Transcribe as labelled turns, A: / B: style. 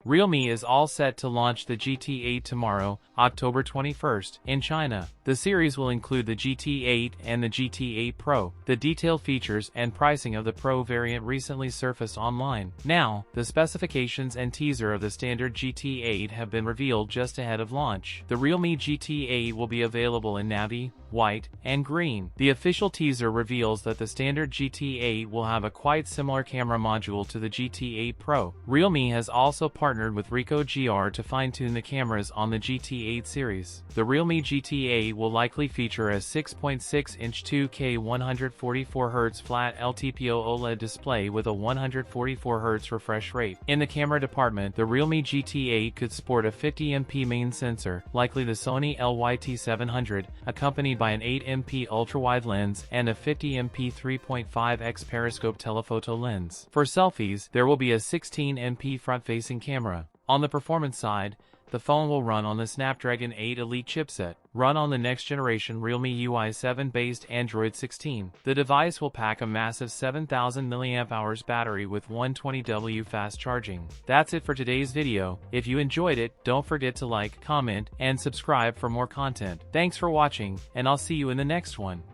A: Realme is all set to launch the GT8 tomorrow, October 21st, in China. The series will include the GT8 and the GT8 Pro. The detailed features and pricing of the Pro variant recently surfaced online. Now, the specifications and teaser of the standard GT8 have been revealed just ahead of launch. The Realme GT8 will be available in navy, white, and green. The official teaser reveals that the standard GT8 will have a quite similar camera module to the GT8 Pro. Realme has also partnered with Ricoh GR to fine-tune the cameras on the GT8 series. The Realme GT8 will likely feature a 6.6-inch 2K 144Hz flat LTPO OLED display with a 144Hz refresh rate. In the camera department, the Realme GT8 could sport a 50MP main sensor, likely the Sony LYT700, accompanied by an 8MP ultra-wide lens and a 50MP 3.5x periscope telephoto lens. For selfies, there will be a 16MP front-facing camera. On the performance side, the phone will run on the Snapdragon 8 Elite chipset, run on the next-generation Realme UI 7-based Android 16. The device will pack a massive 7,000 mAh battery with 120W fast charging. That's it for today's video. If you enjoyed it, don't forget to like, comment, and subscribe for more content. Thanks for watching, and I'll see you in the next one.